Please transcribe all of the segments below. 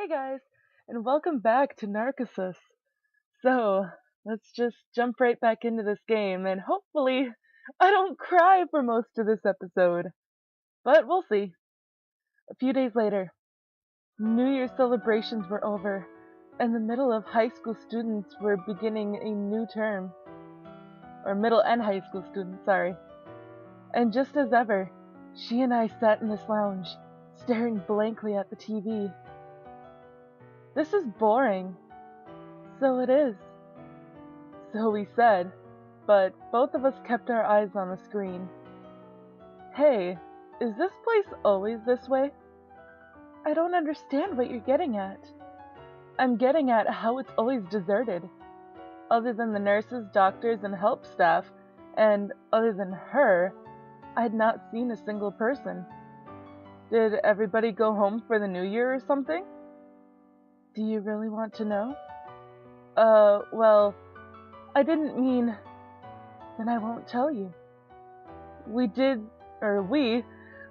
Hey guys, and welcome back to Narcissus. So, let's just jump right back into this game, and hopefully, I don't cry for most of this episode. But we'll see. A few days later, New Year's celebrations were over, and the middle of high school students were beginning a new term. Or middle and high school students, sorry. And just as ever, she and I sat in this lounge, staring blankly at the TV. This is boring. So it is. So we said, but both of us kept our eyes on the screen. Hey, is this place always this way? I don't understand what you're getting at. I'm getting at how it's always deserted. Other than the nurses, doctors, and help staff, and other than her, I'd not seen a single person. Did everybody go home for the new year or something? Do you really want to know? Well, I didn't mean... Then I won't tell you. We,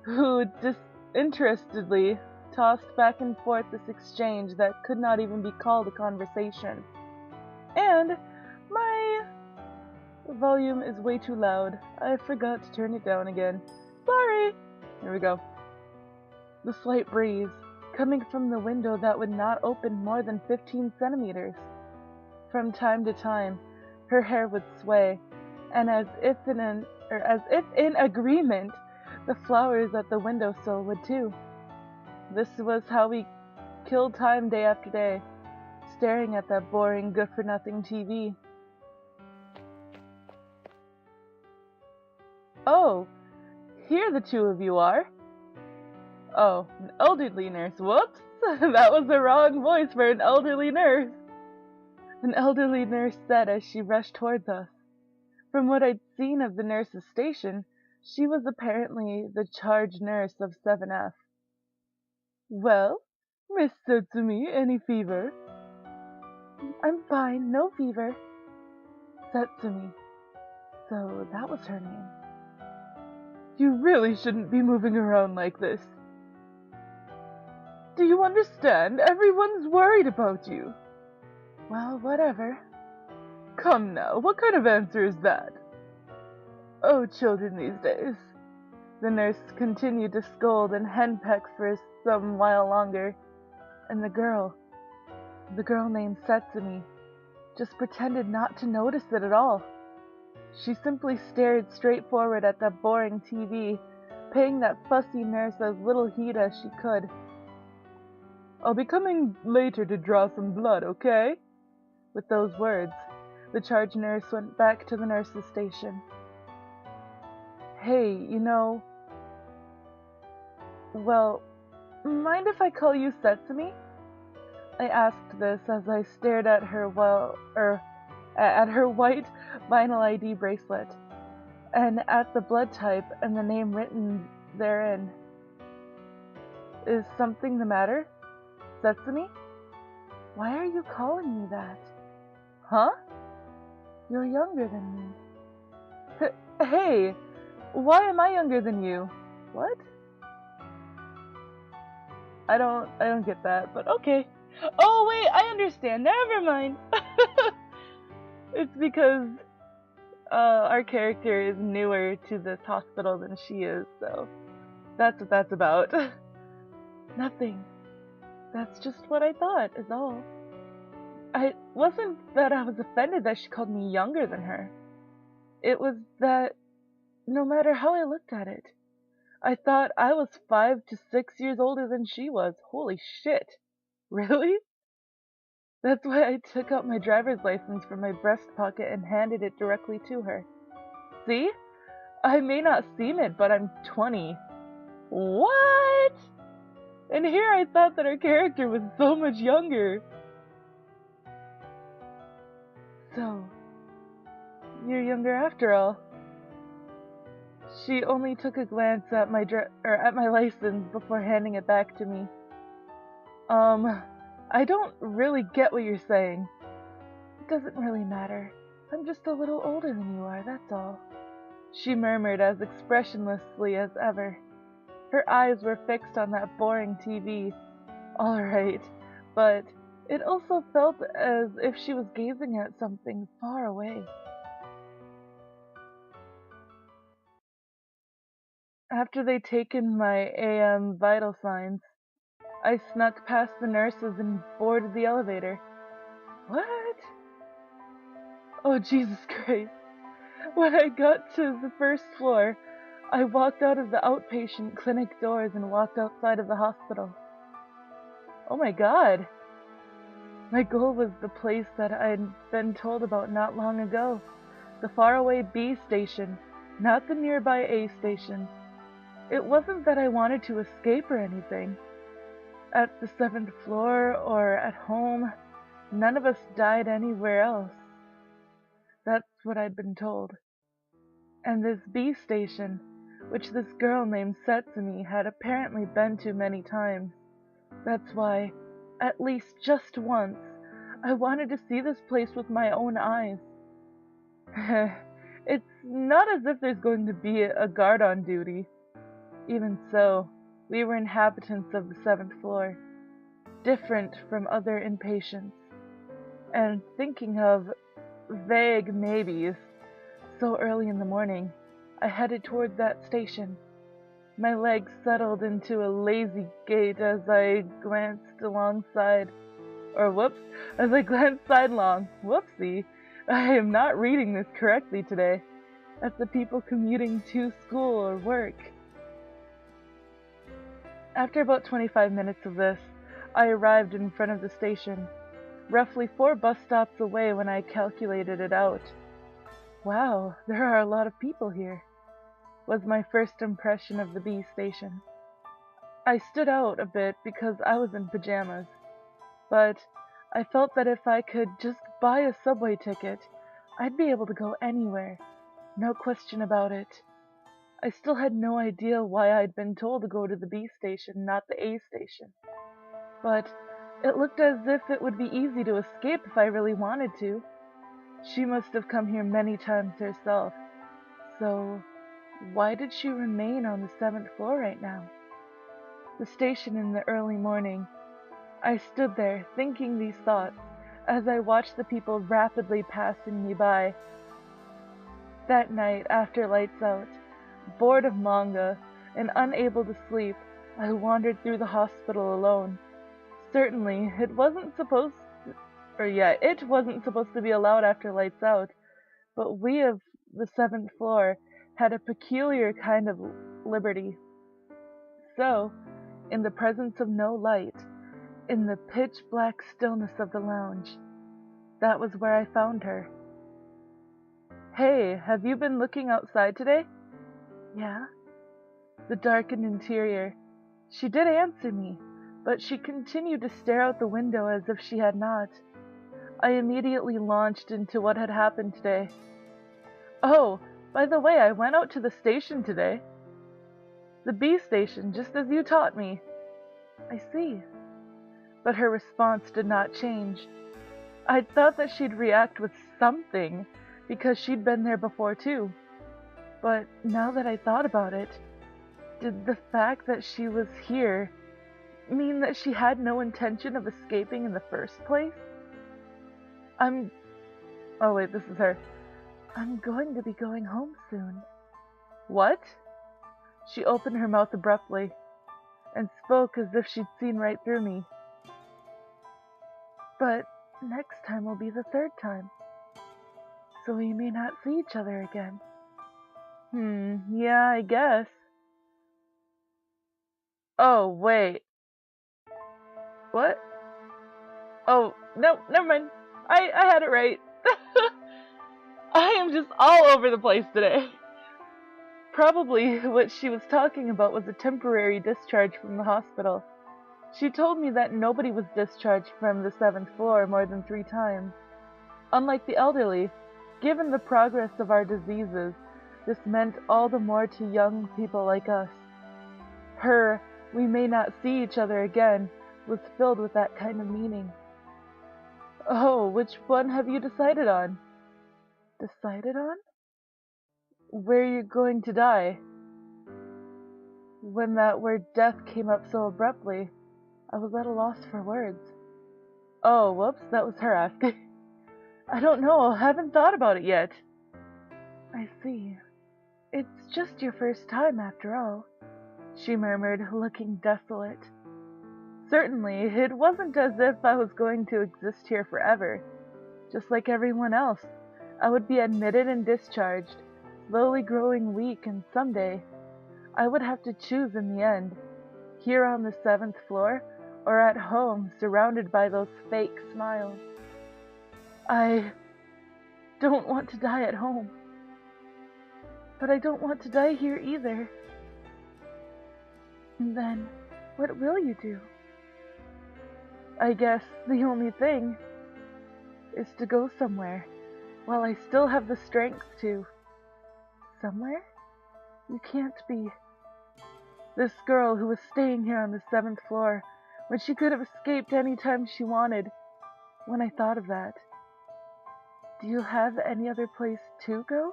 who disinterestedly tossed back and forth this exchange that could not even be called a conversation. And my volume is way too loud. I forgot to turn it down again. Sorry! Here we go. The slight breeze, coming from the window that would not open more than 15 centimeters. From time to time, her hair would sway, and as if in agreement, the flowers at the windowsill would too. This was how we killed time day after day, staring at that boring, good-for-nothing TV. Oh, here the two of you are. Oh, an elderly nurse. Whoops! That was the wrong voice for an elderly nurse. An elderly nurse said as she rushed towards us. From what I'd seen of the nurse's station, she was apparently the charge nurse of 7F. Well, Miss Setsumi, any fever? I'm fine, no fever. Setsumi. So that was her name. You really shouldn't be moving around like this. Do you understand? Everyone's worried about you. Well, whatever. Come now, what kind of answer is that? Oh, children these days. The nurse continued to scold and henpeck for some while longer, and the girl named Setsumi, just pretended not to notice it at all. She simply stared straight forward at that boring TV, paying that fussy nurse as little heed as she could. I'll be coming later to draw some blood, okay? With those words, the charge nurse went back to the nurse's station. Hey, well, mind if I call you Setsumi? I asked this as I stared at her at her white vinyl ID bracelet, and at the blood type and the name written therein. Is something the matter? Setsumi? Why are you calling me that? Huh? You're younger than me. Hey, why am I younger than you? What? I don't get that, but okay. Oh wait, I understand. Never mind. It's because our character is newer to this hospital than she is, so that's what that's about. Nothing. That's just what I thought, is all. It wasn't that I was offended that she called me younger than her. It was that, no matter how I looked at it, I thought I was 5 to 6 years older than she was. Holy shit. Really? That's why I took out my driver's license from my breast pocket and handed it directly to her. See? I may not seem it, but I'm 20. What? And here I thought that her character was so much younger. So, you're younger after all. She only took a glance at my license before handing it back to me. I don't really get what you're saying. It doesn't really matter. I'm just a little older than you are, that's all. She murmured as expressionlessly as ever. Her eyes were fixed on that boring TV. All right, but it also felt as if she was gazing at something far away. After they'd taken my AM vital signs, I snuck past the nurses and boarded the elevator. What? Oh, Jesus Christ. When I got to the first floor, I walked out of the outpatient clinic doors and walked outside of the hospital. Oh my God. My goal was the place that I'd been told about not long ago. The faraway B station, not the nearby A station. It wasn't that I wanted to escape or anything. At the 7th floor or at home, none of us died anywhere else. That's what I'd been told. And this B station, which this girl named Setsumi had apparently been to many times. That's why, at least just once, I wanted to see this place with my own eyes. It's not as if there's going to be a guard on duty. Even so, we were inhabitants of the 7th floor, different from other inpatients, and thinking of vague maybes. So early in the morning, I headed toward that station. My legs settled into a lazy gait as I glanced sidelong. Whoopsie. I am not reading this correctly today. At the people commuting to school or work. After about 25 minutes of this, I arrived in front of the station, roughly 4 bus stops away when I calculated it out. Wow, there are a lot of people here, was my first impression of the B station. I stood out a bit because I was in pajamas, but I felt that if I could just buy a subway ticket, I'd be able to go anywhere, no question about it. I still had no idea why I'd been told to go to the B station, not the A station. But it looked as if it would be easy to escape if I really wanted to. She must have come here many times herself. So why did she remain on the 7th floor right now? The station in the early morning. I stood there thinking these thoughts as I watched the people rapidly passing me by. That night, after lights out, bored of manga and unable to sleep, I wandered through the hospital alone. Certainly, it wasn't supposed to be allowed after lights out, but we of the 7th floor had a peculiar kind of liberty. So, in the presence of no light, in the pitch-black stillness of the lounge, that was where I found her. Hey, have you been looking outside today? Yeah. The darkened interior. She did answer me, but she continued to stare out the window as if she had not. I immediately launched into what had happened today. Oh, by the way, I went out to the station today. The B station, just as you taught me. I see. But her response did not change. I'd thought that she'd react with something, because she'd been there before too. But now that I thought about it, did the fact that she was here mean that she had no intention of escaping in the first place? Oh wait, this is her. I'm going to be going home soon. What? She opened her mouth abruptly, and spoke as if she'd seen right through me. But next time will be the 3rd time, so we may not see each other again. Yeah, I guess. Oh, wait. What? Oh, no, never mind. I had it right. I am just all over the place today. Probably what she was talking about was a temporary discharge from the hospital. She told me that nobody was discharged from the 7th floor more than 3 times. Unlike the elderly, given the progress of our diseases, this meant all the more to young people like us. Her, we may not see each other again, was filled with that kind of meaning. Oh, which one have you decided on? Decided on? Where you're going to die. When that word death came up so abruptly, I was at a loss for words. Oh, whoops, that was her asking. I don't know, haven't thought about it yet. I see. It's just your first time after all, she murmured, looking desolate. Certainly, it wasn't as if I was going to exist here forever. Just like everyone else, I would be admitted and discharged, slowly growing weak, and someday I would have to choose in the end, here on the 7th floor or at home surrounded by those fake smiles. I don't want to die at home, but I don't want to die here either. And then, what will you do? I guess the only thing is to go somewhere while I still have the strength to. Somewhere? You can't be. This girl who was staying here on the 7th floor when she could have escaped any time she wanted. When I thought of that, do you have any other place to go?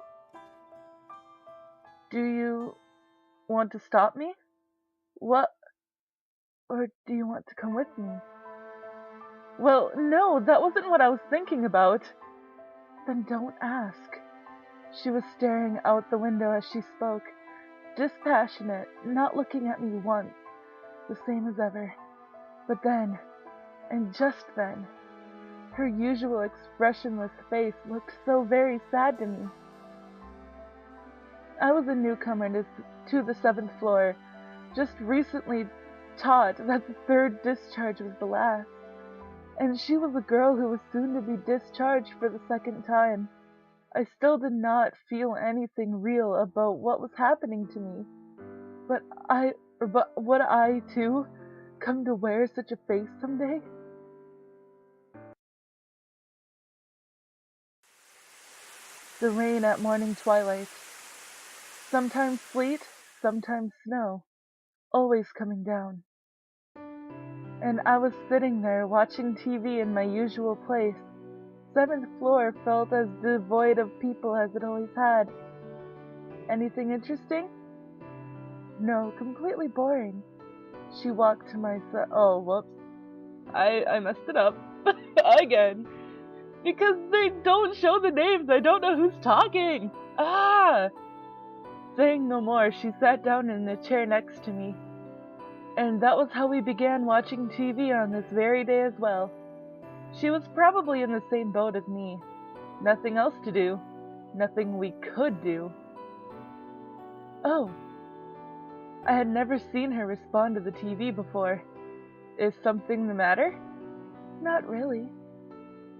Do you want to stop me? What? Or do you want to come with me? Well, no, that wasn't what I was thinking about. Then don't ask. She was staring out the window as she spoke, dispassionate, not looking at me once, the same as ever. But then, and just then, her usual expressionless face looked so very sad to me. I was a newcomer to the 7th floor, just recently taught that the 3rd discharge was the last, and she was a girl who was soon to be discharged for the 2nd time. I still did not feel anything real about what was happening to me, but would I, too, come to wear such a face someday? The rain at morning twilight. Sometimes sleet, sometimes snow, always coming down. And I was sitting there watching TV in my usual place. 7th floor felt as devoid of people as it always had. Anything interesting? No, completely boring. She walked to my side. Oh, whoops. I messed it up. Again. Because they don't show the names. I don't know who's talking. Saying no more, she sat down in the chair next to me. And that was how we began watching TV on this very day as well. She was probably in the same boat as me. Nothing else to do. Nothing we could do. Oh. I had never seen her respond to the TV before. Is something the matter? Not really.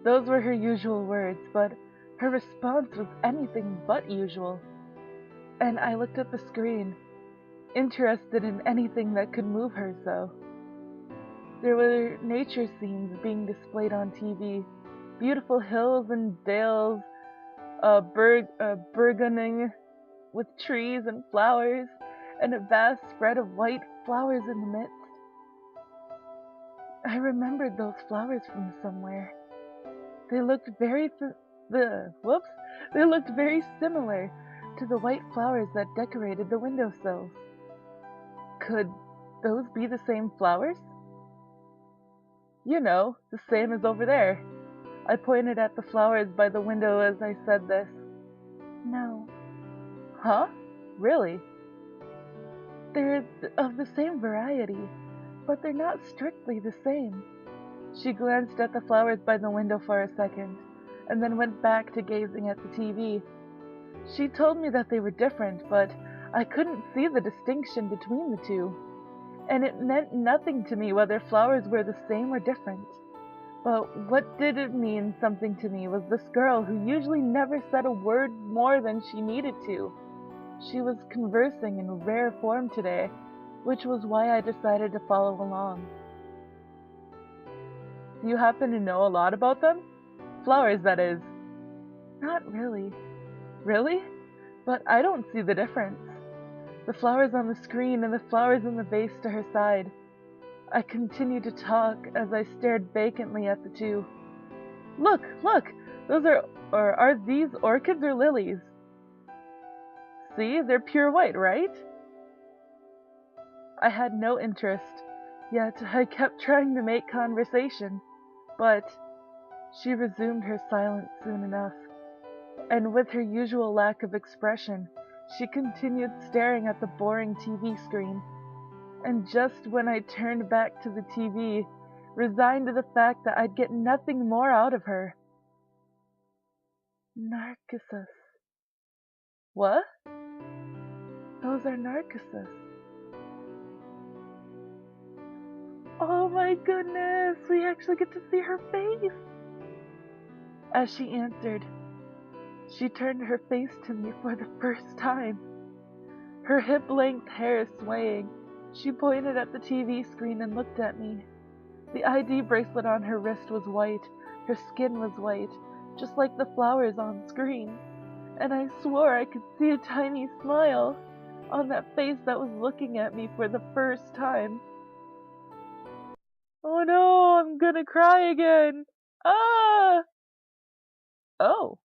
Those were her usual words, but her response was anything but usual. And I looked at the screen, interested in anything that could move her so. There were nature scenes being displayed on TV, beautiful hills and dales, burgeoning with trees and flowers, and a vast spread of white flowers in the midst. I remembered those flowers from somewhere. They looked very They looked very similar to the white flowers that decorated the windowsills. Could those be the same flowers? You know, the same as over there. I pointed at the flowers by the window as I said this. No. Huh? Really? They're of the same variety, but they're not strictly the same. She glanced at the flowers by the window for a second, and then went back to gazing at the TV. She told me that they were different, but I couldn't see the distinction between the two, and it meant nothing to me whether flowers were the same or different. But what did it mean something to me was this girl who usually never said a word more than she needed to. She was conversing in rare form today, which was why I decided to follow along. Do you happen to know a lot about them? Flowers, that is. Not really. Really? But I don't see the difference. The flowers on the screen and the flowers in the vase to her side. I continued to talk as I stared vacantly at the two. Look! Those are these orchids or lilies? See, they're pure white, right? I had no interest, yet I kept trying to make conversation. But she resumed her silence soon enough, and with her usual lack of expression, she continued staring at the boring TV screen. And just when I turned back to the TV, resigned to the fact that I'd get nothing more out of her. Narcissus. What? Those are Narcissus. Oh my goodness, we actually get to see her face. As she answered, she turned her face to me for the first time. Her hip-length hair swaying, she pointed at the TV screen and looked at me. The ID bracelet on her wrist was white, her skin was white, just like the flowers on screen. And I swore I could see a tiny smile on that face that was looking at me for the first time. Oh no, I'm gonna cry again. Ah! Oh.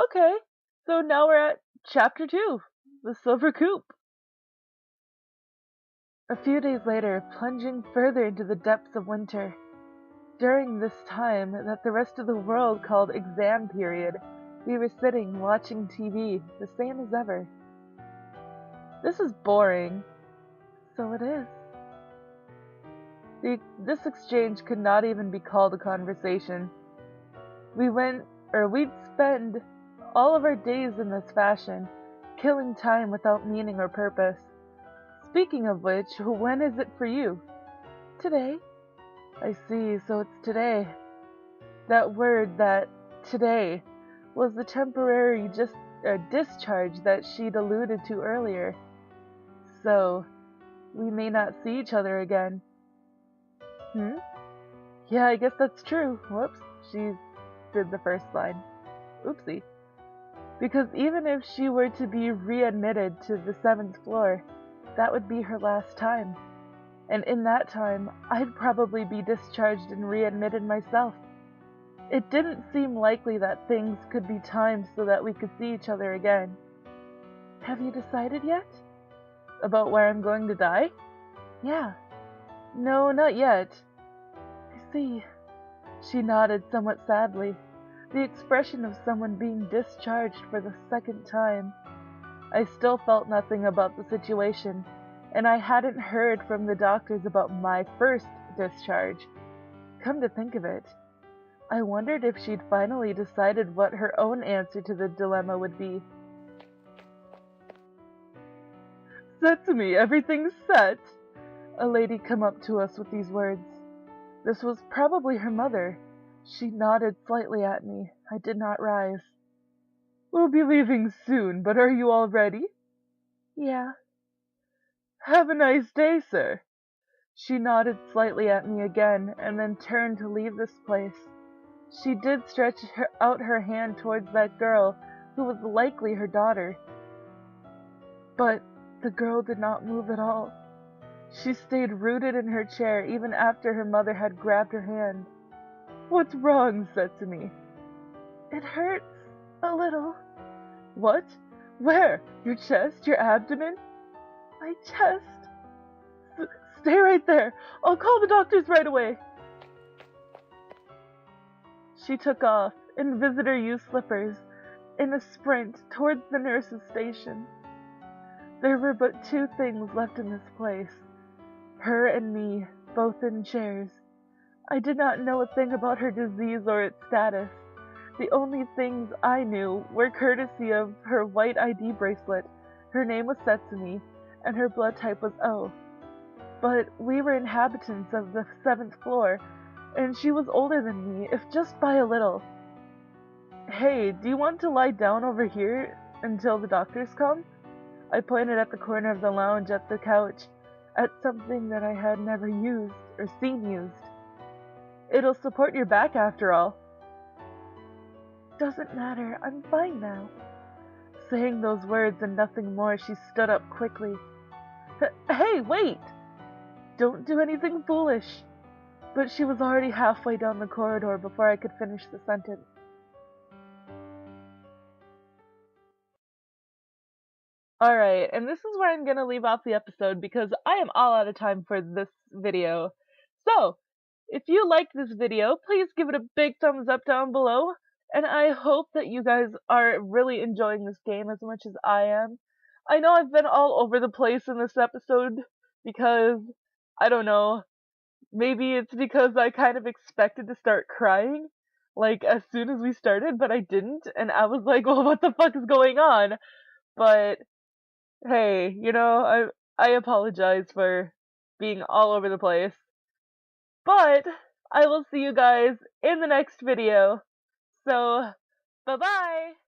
Okay, so now we're at Chapter 2, The Silver Coupe. A few days later, plunging further into the depths of winter, during this time that the rest of the world called exam period, we were sitting watching TV, the same as ever. This is boring. So it is. This exchange could not even be called a conversation. We'd spend all of our days in this fashion, killing time without meaning or purpose. Speaking of which, when is it for you? Today. I see, so it's today. That word, that today, was the temporary discharge that she'd alluded to earlier. So, we may not see each other again. Yeah, I guess that's true. Whoops, she did the first line. Oopsie. Because even if she were to be readmitted to the 7th floor, that would be her last time. And in that time, I'd probably be discharged and readmitted myself. It didn't seem likely that things could be timed so that we could see each other again. Have you decided yet? About where I'm going to die? Yeah. No, not yet. I see. She nodded somewhat sadly, the expression of someone being discharged for the 2nd time. I still felt nothing about the situation, and I hadn't heard from the doctors about my first discharge. Come to think of it, I wondered if she'd finally decided what her own answer to the dilemma would be. Setsumi, everything's set! A lady come up to us with these words. This was probably her mother. She nodded slightly at me. I did not rise. We'll be leaving soon, but are you all ready? Yeah. Have a nice day, sir. She nodded slightly at me again, and then turned to leave this place. She did stretch out her hand towards that girl, who was likely her daughter. But the girl did not move at all. She stayed rooted in her chair even after her mother had grabbed her hand. What's wrong, Setsumi? It hurts. A little. What? Where? Your chest? Your abdomen? My chest. Stay right there. I'll call the doctors right away. She took off, in visitor-use slippers, in a sprint towards the nurse's station. There were but 2 things left in this place. Her and me, both in chairs. I did not know a thing about her disease or its status. The only things I knew were courtesy of her white ID bracelet. Her name was Setsumi, and her blood type was O. But we were inhabitants of the 7th floor, and she was older than me, if just by a little. Hey, do you want to lie down over here until the doctors come? I pointed at the corner of the lounge at the couch, at something that I had never used or seen used. It'll support your back after all. Doesn't matter, I'm fine now. Saying those words and nothing more, she stood up quickly. Hey, wait! Don't do anything foolish. But she was already halfway down the corridor before I could finish the sentence. Alright, and this is where I'm gonna leave off the episode because I am all out of time for this video. So, if you liked this video, please give it a big thumbs up down below, and I hope that you guys are really enjoying this game as much as I am. I know I've been all over the place in this episode because, I don't know, maybe it's because I kind of expected to start crying, like, as soon as we started, but I didn't, and I was like, well, what the fuck is going on? But, hey, I apologize for being all over the place. But I will see you guys in the next video. So, bye bye!